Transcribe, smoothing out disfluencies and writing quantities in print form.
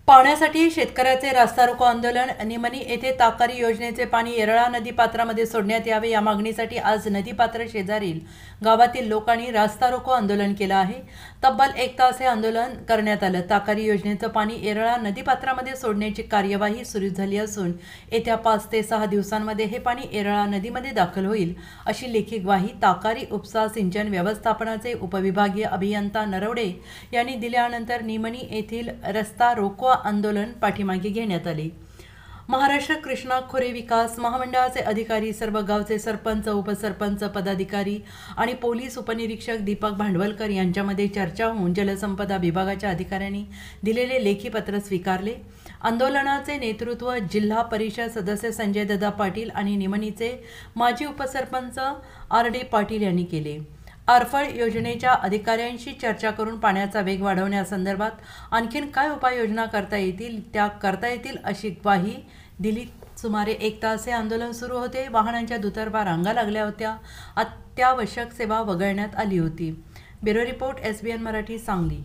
पाण्यासाठी शेतकऱ्याचे रास्ता रोको आंदोलन। निमणी येथे ताकारी योजनेचे पाणी येरळा नदीपात्रामध्ये सोडण्यात यावे या मागणीसाठी आज नदीपात्र शेजारील गावातील लोकांनी रास्ता रोको आंदोलन केलं आहे। तब्बल 1 तास हे आंदोलन करण्यात आलं। ताकारी योजनेचं पाणी येरळा नदीपात्रामध्ये सोडण्याची कार्यवाही सुरू झाली असून येत्या 5 ते 6 दिवसांमध्ये हे पाणी येरळा नदीमध्ये दाखल होईल अशी लेखी ग्वाही ताकारी उपसा सिंचन व्यवस्थापनाचे उपविभागीय अभियंता नरवडे यांनी दिल्यानंतर निमणी येथील रस्ता रोको आंदोलन पाठीमागे घेण्यात आले। महाराष्ट्र कृष्णा खोरे विकास महामंडळाचे अधिकारी, सर्व गावचे सरपंच, उपसरपंच, पदाधिकारी आणि पोलीस उपनिरीक्षक दीपक भांडवलकर यांच्यामध्ये चर्चा होऊन जलसंपदा विभागाच्या अधिकाऱ्यांनी दिलेले लेखी पत्र स्वीकारले। आंदोलनाचे नेतृत्व जिल्हा परिषद सदस्य संजय दादा पाटील आणि निमणीचे माजी उपसरपंच आर.डी. पाटील यांनी केले। आरफळ योजनेच्या अधिकाऱ्यांशी चर्चा करून पाण्याचा वेग वाढवण्यासंदर्भात आणखीन काय उपाययोजना करता येतील अशी ग्वाही दिली। सुमारे 1 तास हे आंदोलन सुरू होते। वाहनांच्या दुतर्फा रांगा लागल्या होत्या। अत्यावश्यक सेवा वगळण्यात आली होती। Bureau report SBN Marathi, Sangli.